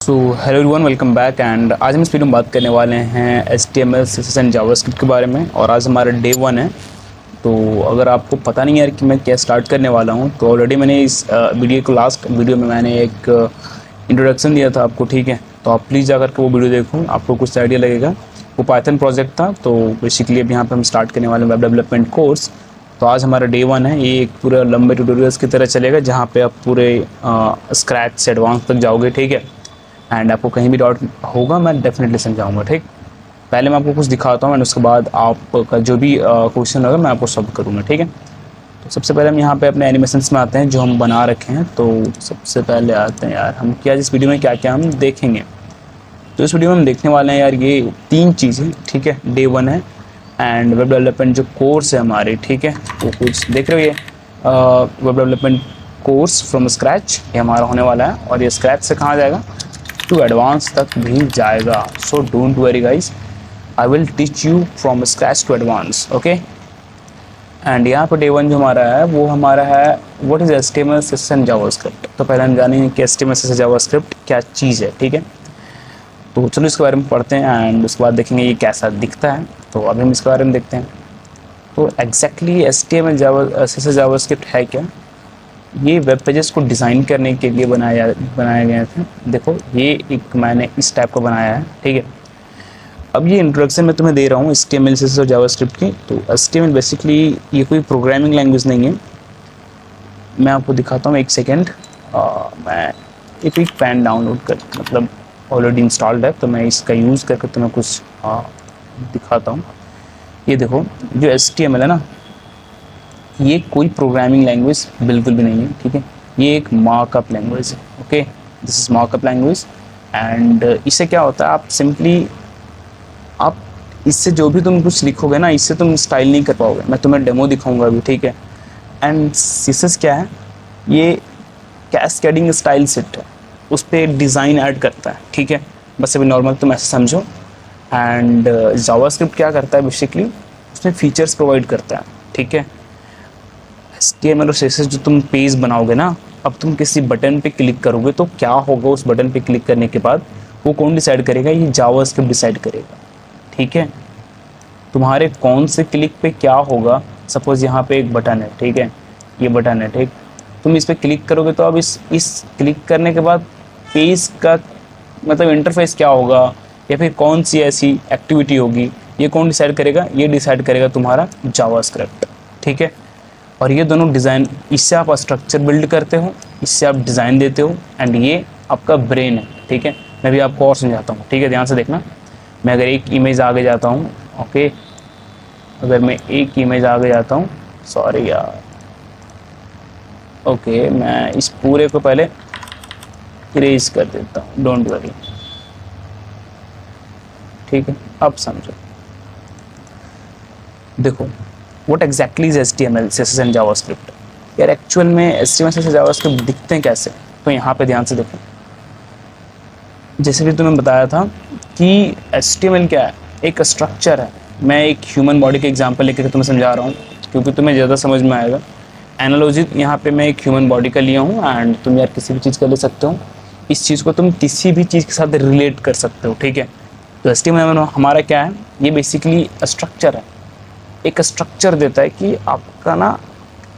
So hello everyone, welcome back. And आज हम इस वीडियो में बात करने वाले हैं HTML CSS एंड जावास्क्रिप्ट के बारे में। और आज हमारा डे 1 है। तो अगर आपको पता नहीं है कि मैं क्या स्टार्ट करने वाला हूं, तो ऑलरेडी मैंने इस वीडियो को लास्ट वीडियो में मैंने एक इंट्रोडक्शन दिया था आपको, ठीक है। तो आप प्लीज़ जाकर के वो वीडियो देखो, आपको कुछ आइडिया लगेगा। वो पाइथन प्रोजेक्ट था। तो बेसिकली अब यहाँ पर हम स्टार्ट करने वाले हैं वेब डेवलपमेंट कोर्स। तो आज हमारा डे 1 है। ये एक पूरा लंबे ट्यूटोरियल्स की तरह चलेगा, जहाँ पे आप पूरे स्क्रैच से एडवांस तक जाओगे, ठीक है। एंड आपको कहीं भी डाउट होगा मैं डेफिनेटली समझाऊंगा, ठीक। पहले मैं आपको कुछ दिखाता हूँ एंड उसके बाद आपका जो भी क्वेश्चन होगा मैं आपको सॉल्व करूँगा, ठीक है। तो सबसे पहले हम यहाँ पे अपने एनिमेशंस में आते हैं जो हम बना रखे हैं। तो सबसे पहले आते हैं यार, हम क्या इस वीडियो में क्या क्या हम देखेंगे। तो इस वीडियो में हम देखने वाले हैं यार ये 3 चीज़ें, ठीक है। डे 1 है एंड वेब डेवलपमेंट जो कोर्स है हमारे, ठीक है, वो कुछ देख रहे हो। ये web development course from scratch ये हमारा होने वाला है। और ये स्क्रैच से कहाँ जाएगा, टू एडवांस तक भी जाएगा। So don't worry guys, I will teach you from scratch to advance, okay. And यहाँ पर डे 1 जो हमारा है वो हमारा है what is HTML CSS and JavaScript. तो पहले हम जानेंगे कि HTML CSS जावास्क्रिप्ट क्या चीज़ है, ठीक है। तो चलो इसके बारे में पढ़ते हैं एंड उसके बाद देखेंगे ये कैसा दिखता है। तो अभी हम इसके बारे में देखते हैं। तो एग्जैक्टली HTML CSS जावास्क्रिप्ट है क्या। ये वेब पेजेस को डिज़ाइन करने के लिए बनाए गए थे। देखो ये एक मैंने इस टाइप का बनाया है, ठीक है। अब ये इंट्रोडक्शन मैं तुम्हें दे रहा हूँ HTML CSS और जावास्क्रिप्ट की। तो HTML बेसिकली ये कोई प्रोग्रामिंग लैंग्वेज नहीं है। मैं आपको दिखाता हूँ, एक सेकेंड। मैं एक क्विक पैन डाउनलोड कर, मतलब ऑलरेडी इंस्टॉल्ड है, तो मैं इसका यूज़ करके तुम्हें कुछ दिखाता हूँ। ये देखो जो HTML है ना, ये कोई प्रोग्रामिंग लैंग्वेज बिल्कुल भी नहीं है, ठीक है। ये एक मार्कअप लैंग्वेज है, okay. This is markup language. And इससे क्या होता है, आप सिंपली आप इससे जो भी तुम कुछ लिखोगे ना, इससे तुम स्टाइल नहीं कर पाओगे। मैं तुम्हें डेमो दिखाऊंगा अभी, ठीक है। एंड CSS क्या है, ये कैस्केडिंग स्टाइल सेट है, उस पर डिज़ाइन ऐड करता है, ठीक है। बस अभी नॉर्मल तुम ऐसे समझो। एंड जावास्क्रिप्ट क्या करता है, बेसिकली उसमें फीचर्स प्रोवाइड करता है, ठीक है। HTML और CSS जो तुम पेज बनाओगे ना, अब तुम किसी बटन पे क्लिक करोगे तो क्या होगा, उस बटन पे क्लिक करने के बाद वो कौन डिसाइड करेगा, ये जावास्क्रिप्ट डिसाइड करेगा, ठीक है। तुम्हारे कौन से क्लिक पे क्या होगा। सपोज यहाँ पे एक बटन है, ठीक है, ये बटन है, ठीक। तुम इस पर क्लिक करोगे तो अब इस क्लिक करने के बाद पेज का मतलब इंटरफेस क्या होगा, या फिर कौन सी ऐसी एक्टिविटी होगी, ये कौन डिसाइड करेगा, ये डिसाइड करेगा तुम्हारा जावास्क्रिप्ट, ठीक है। और ये दोनों डिज़ाइन, इससे आप स्ट्रक्चर बिल्ड करते हो, इससे आप डिज़ाइन देते हो। एंड ये आपका ब्रेन है, ठीक है। मैं भी आपको और समझाता हूँ, ठीक है, ध्यान से देखना। मैं अगर एक इमेज आगे जाता हूँ, ओके, अगर मैं एक इमेज आगे जाता हूँ, सॉरी यार, ओके, मैं इस पूरे को पहले इरेज कर देता हूँ, डोंट वरी, ठीक है। अब समझो, देखो what exactly is HTML CSS and JavaScript. यार एक्चुअल में HTML CSS जावास्क्रिप्ट दिखते हैं कैसे, तो यहाँ पे ध्यान से देखो। जैसे भी तुम्हें बताया था कि HTML क्या है, एक स्ट्रक्चर है। मैं एक ह्यूमन बॉडी के एग्जांपल लेकर तुम्हें समझा रहा हूँ क्योंकि तुम्हें ज़्यादा समझ में आएगा। एनालॉजी यहाँ पे मैं एक ह्यूमन बॉडी का लिया हूँ एंड तुम यार किसी भी चीज़ का ले सकते हो। इस चीज़ को तुम किसी भी चीज़ के साथ रिलेट कर सकते हो, ठीक है। तो HTML हमारा क्या है, ये बेसिकली स्ट्रक्चर है, एक स्ट्रक्चर देता है कि आपका ना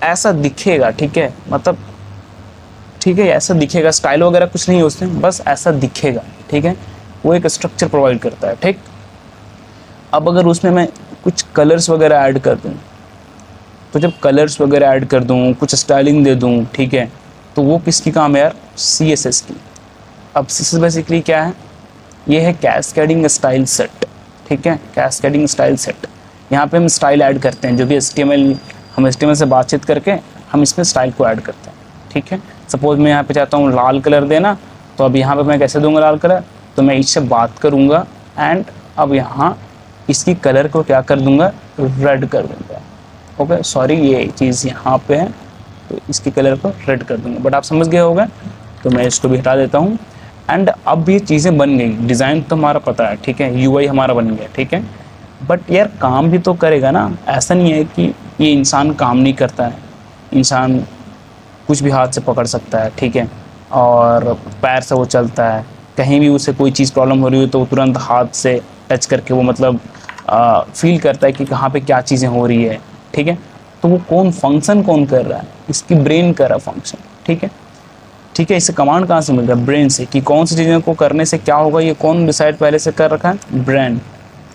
ऐसा दिखेगा, ठीक है, मतलब ठीक है, ऐसा दिखेगा, स्टाइल वगैरह कुछ नहीं है उसमें, बस ऐसा दिखेगा, ठीक है। वो एक स्ट्रक्चर प्रोवाइड करता है, ठीक। अब अगर उसमें मैं कुछ कलर्स वगैरह ऐड कर दूँ, तो जब कलर्स वगैरह ऐड कर दूँ, कुछ स्टाइलिंग दे दूँ, ठीक है, तो वो किसकी काम है यार, CSS की। अब CSS बेसिकली क्या है, ये है कैस्केडिंग स्टाइल सेट, ठीक है, कैस्केडिंग स्टाइल सेट। यहाँ पे हम स्टाइल ऐड करते हैं, जो भी हम HTML से बातचीत करके हम इसमें स्टाइल को ऐड करते हैं, ठीक है। सपोज मैं यहाँ पे चाहता हूँ लाल कलर देना, तो अब यहाँ पे मैं कैसे दूंगा लाल कलर, तो मैं इससे बात करूँगा एंड अब यहाँ इसकी कलर को क्या कर दूँगा, रेड कर दूँगा, ओके। सॉरी ये चीज़ यहाँ पे है, तो इसकी कलर को रेड कर दूँगा, बट आप समझ गए होगा। तो मैं इसको भी हटा देता हूँ एंड अब ये चीज़ें बन गई। डिज़ाइन तो हमारा पता है, ठीक है, UI हमारा बन गया, ठीक है। बट यार काम भी तो करेगा ना, ऐसा नहीं है कि ये इंसान काम नहीं करता है। इंसान कुछ भी हाथ से पकड़ सकता है, ठीक है, और पैर से वो चलता है, कहीं भी उसे कोई चीज़ प्रॉब्लम हो रही हो तो वो तुरंत हाथ से टच करके वो मतलब फील करता है कि कहाँ पे क्या चीज़ें हो रही है, ठीक है। तो वो कौन फंक्शन कौन कर रहा है, इसकी ब्रेन कर रहा है फंक्शन, ठीक है। ठीक है, इसे कमांड कहाँ से मिल रहा है, ब्रेन से, कि कौन सी चीज़ों को करने से क्या होगा ये कौन डिसाइड पहले से कर रखा है, ब्रेन।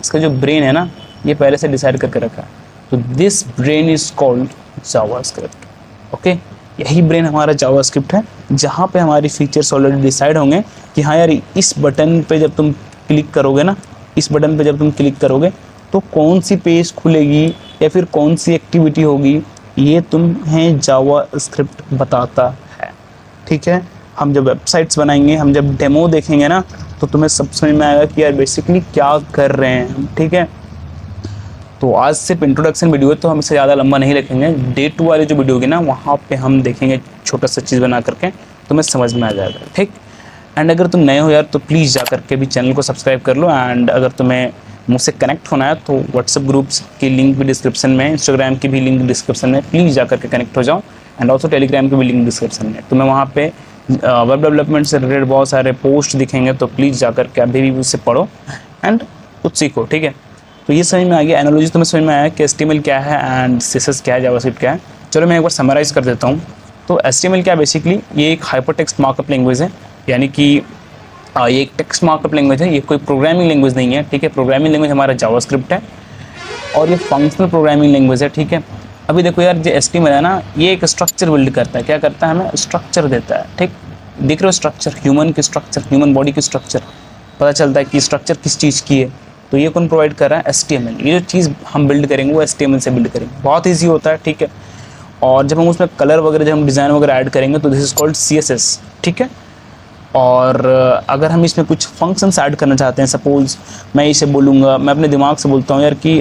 इसका जो ब्रेन है ना ये पहले से डिसाइड करके रखा है। तो this brain is called JavaScript. Okay, यही ब्रेन हमारा जावास्क्रिप्ट है, जहाँ पे हमारी फीचर्स ऑलरेडी डिसाइड होंगे कि हाँ यार इस बटन पे जब तुम क्लिक करोगे ना, इस बटन पे जब तुम क्लिक करोगे तो कौन सी पेज खुलेगी या फिर कौन सी एक्टिविटी होगी, ये तुम्हें जावास्क्रिप्ट बताता है, ठीक है। हम जब वेबसाइट्स बनाएंगे, हम जब डेमो देखेंगे ना, तो तुम्हें सब समझ में आएगा कि यार बेसिकली क्या कर रहे हैं हम, ठीक है। तो आज सिर्फ इंट्रोडक्शन वीडियो है तो हम इसे ज़्यादा लंबा नहीं रखेंगे। डे 2 वाली जो वीडियो होगी ना वहाँ पे हम देखेंगे छोटा सा चीज़ बना करके, तुम्हें समझ में आ जाएगा, ठीक। एंड अगर तुम नए हो यार तो प्लीज़ जा करके भी चैनल को सब्सक्राइब कर लो। एंड अगर तुम्हें मुझसे कनेक्ट होना है तो व्हाट्सएप ग्रुप्स की लिंक भी डिस्क्रिप्शन में, इंस्टाग्राम की भी लिंक डिस्क्रिप्शन में, प्लीज़ जा करके कनेक्ट हो जाओ। एंड ऑल्सो टेलीग्राम की भी लिंक डिस्क्रिप्शन में, तुम्हें वहाँ पे वेब डेवलपमेंट से रिलेटेड बहुत सारे पोस्ट दिखेंगे, तो प्लीज़ जा करके अभी भी उससे पढ़ो एंड कुछ सीखो, ठीक है। तो ये समझ में आ गया, एनालॉजी तुम्हें समझ में आया कि HTML क्या है एंड CSS क्या है, जावास्क्रिप्ट क्या है। चलो मैं एक बार समराइज़ कर देता हूँ। तो HTML क्या है, बेसिकली ये एक हाइपरटेक्स्ट मार्कअप लैंग्वेज है, यानी कि ये एक टेक्स्ट मार्कअप लैंग्वेज है, ये कोई प्रोग्रामिंग लैंग्वेज नहीं है, ठीक है। प्रोग्रामिंग लैंग्वेज हमारा जावास्क्रिप्ट है और ये फंक्शनल प्रोग्रामिंग लैंग्वेज है, ठीक है। अभी देखो यार जो HTML है ना, ये एक स्ट्रक्चर बिल्ड करता है, क्या करता है, हमें स्ट्रक्चर देता है, ठीक। देख रहे हो स्ट्रक्चर, ह्यूमन की स्ट्रक्चर, ह्यूमन बॉडी की स्ट्रक्चर, पता चलता है कि स्ट्रक्चर किस चीज़ की है। तो ये कौन प्रोवाइड कर रहा है, HTML। ये जो चीज़ हम बिल्ड करेंगे वो HTML से बिल्ड करेंगे, बहुत ईजी होता है, ठीक है। और जब हम उसमें कलर वगैरह, जब हम डिज़ाइन वगैरह ऐड करेंगे तो दिस इज़ कॉल्ड CSS, ठीक है। और अगर हम इसमें कुछ फंक्शंस ऐड करना चाहते हैं, सपोज़ मैं इसे बोलूँगा, मैं अपने दिमाग से बोलता हूँ यार कि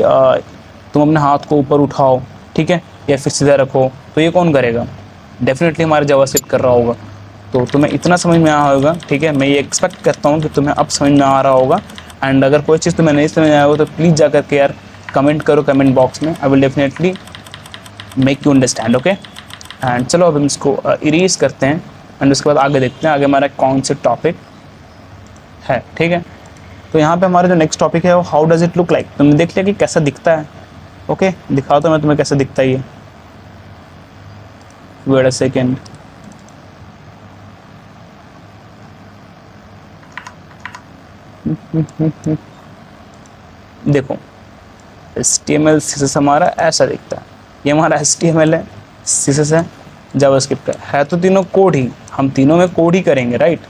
तुम अपने हाथ को ऊपर उठाओ, ठीक है, या फिर सीधा रखो, तो ये कौन करेगा, डेफिनेटली हमारा जावास्क्रिप्ट कर रहा होगा। तो तुम्हें इतना समझ में आया होगा, ठीक है। मैं ये एक्सपेक्ट करता हूँ कि तुम्हें अब समझ में आ रहा होगा। एंड अगर कोई चीज़ तुम्हें नहीं समझ में आया हो तो प्लीज़ जा करके यार कमेंट करो कमेंट बॉक्स में, आई will definitely make you understand, okay. And चलो अब हम इसको इरेज करते हैं एंड उसके बाद आगे देखते हैं आगे हमारा कौन से टॉपिक है, ठीक है। तो यहाँ पे हमारा जो नेक्स्ट टॉपिक है वो how does it look like. तुमने देख लिया कि कैसा दिखता है, ओके। दिखाओ तो मैं तुम्हें कैसा दिखता है ये, वेट अ सेकेंड। देखो HTML CSS हमारा ऐसा दिखता है, ये हमारा HTML है, CSS है, जावास्क्रिप्ट है तो तीनों कोड ही, हम तीनों में कोड ही करेंगे, राइट।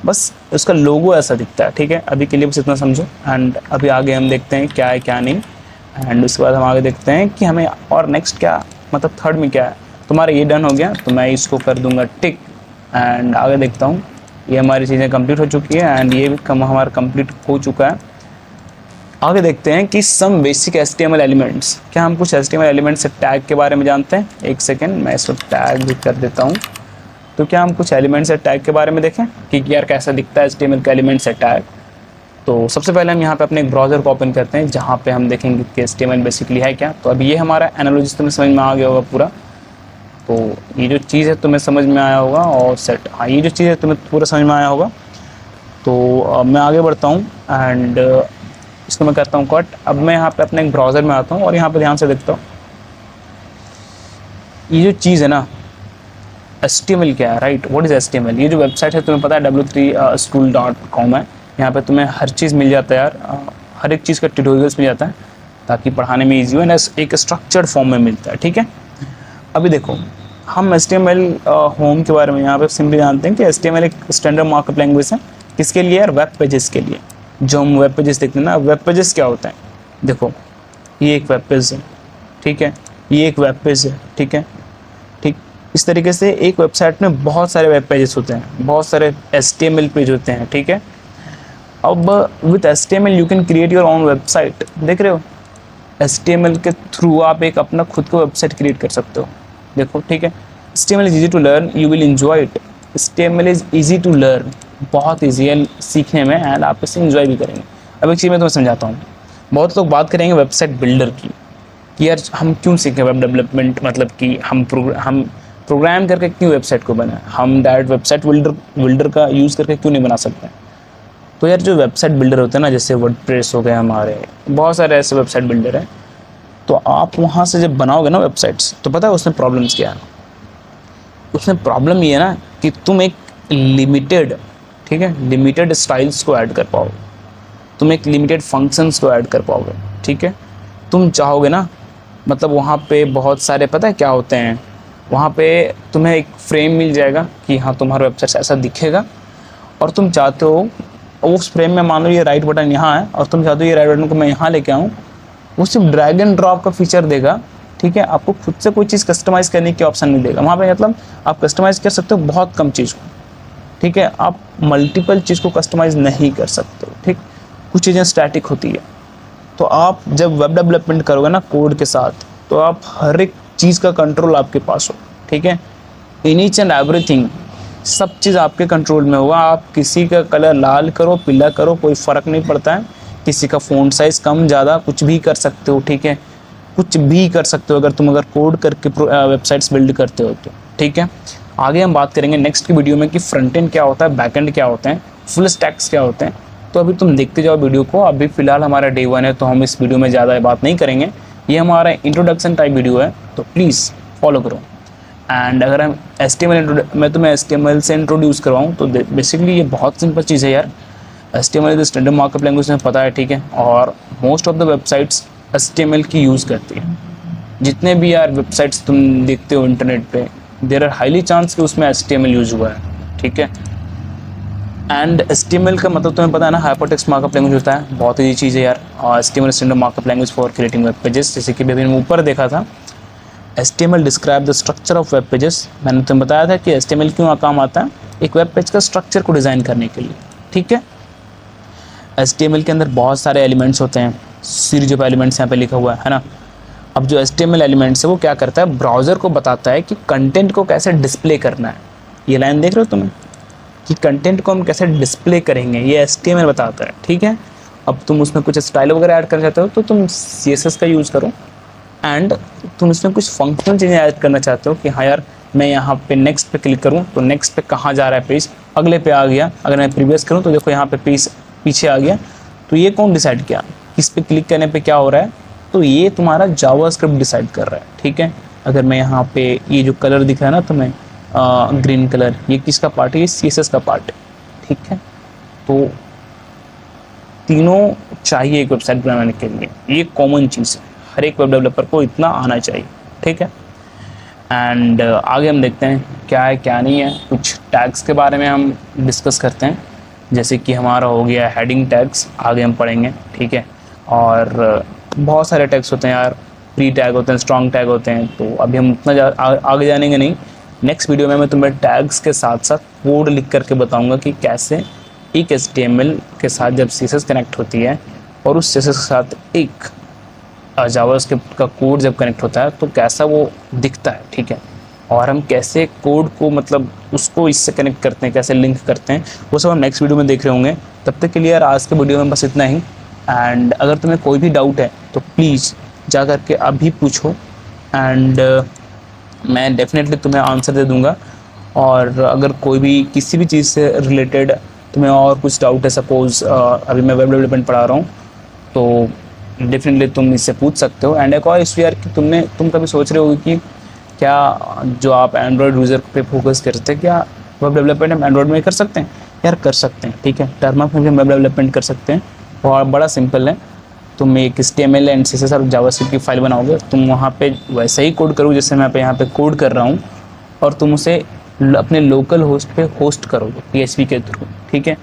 बस उसका लोगो ऐसा दिखता है, ठीक है। अभी के लिए बस इतना समझो एंड अभी आगे हम देखते हैं क्या है क्या नहीं। एंड उसके बाद हम आगे देखते हैं कि हमें और नेक्स्ट क्या, मतलब थर्ड में क्या है। तुम्हारा ये डन हो गया तो मैं इसको कर दूंगा टिक एंड आगे देखता हूँ। ये हमारी चीज़ें कंप्लीट हो चुकी है एंड ये भी हमारा कंप्लीट हो चुका है। आगे देखते हैं कि सम बेसिक HTML एलिमेंट्स, क्या हम कुछ HTML एलिमेंट्स से टैग के बारे में जानते हैं। एक सेकेंड मैं इसको टैग भी कर देता हूँ। तो क्या हम कुछ एलिमेंट्स से टैग के बारे में देखें कि यार कैसा दिखता है HTML का एलिमेंट से टैग। तो सबसे पहले हम यहाँ पे अपने एक ब्राउज़र को ओपन करते हैं जहाँ पे हम देखेंगे कि HTML बेसिकली है क्या। तो अभी ये हमारा एनालॉजी तुम्हें समझ में आ गया होगा पूरा। तो ये जो चीज़ है तुम्हें समझ में आया होगा और सेट, हाँ ये जो चीज़ है तुम्हें पूरा समझ में आया होगा। तो मैं आगे बढ़ता हूँ एंड इसको मैं करता हूँ कट। अब मैं यहाँ पे अपने एक ब्राउज़र में आता हूँ और यहाँ पे ध्यान से देखता हूँ ये जो चीज़ है ना HTML क्या है, राइट। What is HTML। ये जो वेबसाइट है तुम्हें पता है w3school.com है। यहाँ पे तुम्हें हर चीज़ मिल जाता है यार, हर एक चीज़ का ट्यूटोरियल्स मिल जाता है ताकि पढ़ाने में ईजी हो, ना एक स्ट्रक्चर्ड फॉर्म में मिलता है, ठीक है। अभी देखो हम HTML होम के बारे में यहाँ पे सिंपली जानते हैं कि HTML एक स्टैंडर्ड मार्कअप लैंग्वेज है। किसके लिए यार, वेब पेजेस के लिए। जो हम वेब पेजेस देखते हैं ना, वेब पेजेस क्या होता है, देखो ये एक वेब पेज है, ठीक है, ये एक वेब पेज है, ठीक है, ठीक। इस तरीके से एक वेबसाइट में बहुत सारे वेब पेजेस होते हैं, बहुत सारे HTML पेज होते हैं, ठीक है। अब with HTML you can create your own website. देख रहे हो HTML के थ्रू आप एक अपना खुद का वेबसाइट क्रिएट कर सकते हो। देखो ठीक है, HTML is easy to learn, you will enjoy it. HTML is easy to learn, बहुत ईजी है सीखने में एंड आप इसे एंजॉय भी करेंगे। अब एक चीज़ मैं तुम्हें समझाता हूँ। बहुत लोग बात करेंगे वेबसाइट बिल्डर की कि यार हम क्यों सीखें वेब डेवलपमेंट, मतलब कि हम प्रोग्राम करके क्यों वेबसाइट को बनाएं, हम डायरेक्ट वेबसाइट बिल्डर का यूज़ करके क्यों नहीं बना सकते। तो यार जो वेबसाइट बिल्डर होते हैं ना, जैसे वर्डप्रेस हो गए हमारे, बहुत सारे ऐसे वेबसाइट बिल्डर हैं, तो आप वहाँ से जब बनाओगे ना वेबसाइट्स, तो पता है उसमें प्रॉब्लम्स क्या है? उसमें प्रॉब्लम ये है ना कि तुम एक लिमिटेड, ठीक है, लिमिटेड स्टाइल्स को ऐड कर पाओगे, तुम एक लिमिटेड फंक्शंस को ऐड कर पाओगे, ठीक है। तुम चाहोगे ना, मतलब वहाँ पे बहुत सारे, पता है क्या होते हैं, वहाँ पे तुम्हें एक फ्रेम मिल जाएगा कि हाँ तुम्हारा वेबसाइट ऐसा दिखेगा, और तुम चाहते हो उस फ्रेम में, मान लो ये राइट बटन यहाँ है और तुम चाहते हो ये राइट बटन को मैं यहाँ लेके आऊँ, वो सिर्फ ड्रैग एंड ड्रॉप का फीचर देगा, ठीक है। आपको खुद से कोई चीज़ कस्टमाइज़ करने की ऑप्शन नहीं देगा वहाँ पे, मतलब आप कस्टमाइज़ कर सकते हो बहुत कम चीज़ को, ठीक है। आप मल्टीपल चीज़ को कस्टमाइज़ नहीं कर सकते हो, ठीक। कुछ चीज़ें स्टैटिक होती है। तो आप जब वेब डेवलपमेंट करोगे ना कोड के साथ, तो आप हर एक चीज़ का कंट्रोल आपके पास हो, ठीक है। इन ईच एंड एवरीथिंग, सब चीज़ आपके कंट्रोल में होगा। आप किसी का कलर लाल करो, पीला करो, कोई फ़र्क नहीं पड़ता है। किसी का फ़ॉन्ट साइज़ कम ज़्यादा कुछ भी कर सकते हो, ठीक है, कुछ भी कर सकते हो अगर कोड करके वेबसाइट्स बिल्ड करते हो तो, ठीक है। आगे हम बात करेंगे नेक्स्ट की वीडियो में कि फ्रंट एंड क्या होता है, बैक एंड क्या होते हैं, फुल स्टैक्स क्या होते हैं। तो अभी तुम देखते जाओ वीडियो को। अभी फ़िलहाल हमारा डे 1 है, तो हम इस वीडियो में ज़्यादा बात नहीं करेंगे। ये हमारा इंट्रोडक्शन टाइप वीडियो है, तो प्लीज़ फॉलो करो। एंड अगर हम मैं तुम्हें HTML से इंट्रोड्यूस करवाऊँ, तो बेसिकली ये बहुत सिंपल चीज़ है यार। HTML is standard markup language, में पता है, ठीक है। और most of the websites HTML की यूज़ करती है। जितने भी यार वेबसाइट्स तुम देखते हो इंटरनेट पे, देयर आर हाईली चांस कि उसमें HTML यूज़ हुआ है, ठीक है। एंड HTML का मतलब तुम्हें पता है ना, हाइपरटेक्स्ट मार्कअप लैंग्वेज होता है। बहुत ईजी चीज़ है यार। और HTML standard markup language for creating web pages, जैसे कि मैंने ऊपर देखा था, HTML describe the structure of web pages. मैंने तुम्हें बताया था कि HTML क्यों काम आता है, एक वेब पेज का स्ट्रक्चर को डिज़ाइन करने के लिए, ठीक है। HTML के अंदर बहुत सारे एलिमेंट्स होते हैं, सीरीज ऑफ एलिमेंट्स यहाँ पे लिखा हुआ है ना। अब जो HTML एलिमेंट्स है वो क्या करता है, ब्राउज़र को बताता है कि कंटेंट को कैसे डिस्प्ले करना है। ये लाइन देख रहे हो तुम्हें, कि कंटेंट को हम कैसे डिस्प्ले करेंगे, ये HTML बताता है, ठीक है। अब तुम उसमें कुछ स्टाइल वगैरह ऐड करना चाहते हो तो तुम CSS का यूज़ करो। एंड तुम इसमें कुछ फंक्शनल चीज़ें ऐड करना चाहते हो कि हाँ यार, मैं यहाँ पे नेक्स्ट पे क्लिक करूँ तो नेक्स्ट पे कहाँ जा रहा है पेज, अगले पे आ गया। अगर मैं प्रीवियस करूँ तो देखो यहाँ पे पेज पीछे आ गया। तो ये कौन डिसाइड किया, किस पे क्लिक करने पे क्या हो रहा है, तो ये तुम्हारा जावास्क्रिप्ट डिसाइड कर रहा है, ठीक है। अगर मैं यहाँ पे ये जो कलर दिख रहा है ना तुम्हें, ग्रीन कलर, ये किसका पार्ट है, ये CSS का पार्ट है, ठीक है। तो तीनों चाहिए एक वेबसाइट बनाने के लिए, ये कॉमन चीज़ है, हर एक वेब डेवलपर को इतना आना चाहिए, ठीक है। एंड आगे हम देखते हैं क्या है क्या नहीं है। कुछ टैग्स के बारे में हम डिस्कस करते हैं, जैसे कि हमारा हो गया हेडिंग टैग्स, आगे हम पढ़ेंगे, ठीक है। और बहुत सारे टैग्स होते हैं यार, प्री टैग होते हैं, स्ट्रॉन्ग टैग होते हैं, तो अभी हम उतना आगे जानेंगे नहीं। नेक्स्ट वीडियो में मैं तुम्हें टैग्स के साथ साथ कोड लिख करके बताऊंगा कि कैसे एक HTML के साथ जब CSS कनेक्ट होती है और उस CSS के साथ एक जावास्क्रिप्ट का कोड जब कनेक्ट होता है तो कैसा वो दिखता है, ठीक है। और हम कैसे कोड को, मतलब उसको इससे कनेक्ट करते हैं, कैसे लिंक करते हैं, वो सब हम नेक्स्ट वीडियो में देख रहे होंगे। तब तक के लिए यार आज के वीडियो में बस इतना ही। एंड अगर तुम्हें कोई भी डाउट है तो प्लीज़ जा करके अभी पूछो, एंड मैं डेफिनेटली तुम्हें आंसर दे दूँगा। और अगर कोई भी किसी भी चीज़ से रिलेटेड तुम्हें और कुछ डाउट है, सपोज़ अभी मैं वेब डेवलपमेंट पढ़ा रहा हूँ, तो डेफिनेटली तुम इससे पूछ सकते हो। एंड एक और इशू यार कि तुम कभी सोच रहे हो कि क्या जो आप एंड्रॉयड यूज़र पे फोकस करते हैं, क्या वेब डेवलपमेंट हम एंड्रॉयड में कर सकते हैं? यार कर सकते हैं, ठीक है। टर्मा में भी हम वेब डेवलपमेंट कर सकते हैं, और बड़ा सिंपल है। तुम एक HTML एंड CSS और जावास्क्रिप्ट की फाइल बनाओगे, तुम वहाँ पे वैसे ही कोड करोगे जैसे मैं यहाँ पे कोड कर रहा हूँ, और तुम उसे अपने लोकल होस्ट पे होस्ट करोगे PHP के थ्रू, ठीक है।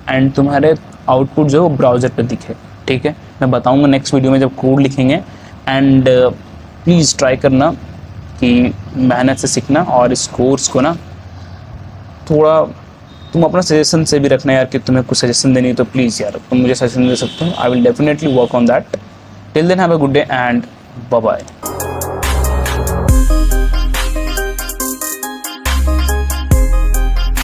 एंड तुम्हारे आउटपुट जो ब्राउज़र पे दिखे, ठीक है। मैं बताऊँगा नेक्स्ट वीडियो में जब कोड लिखेंगे। एंड प्लीज़ ट्राई करना कि मेहनत से सीखना, और इस कोर्स को ना थोड़ा तुम अपना सजेशन से भी रखना यार, कि तुम्हें कुछ सजेशन देनी है तो प्लीज़ यार तुम मुझे सजेशन दे सकते हो। I will definitely work on that. Till then have a good day and bye bye.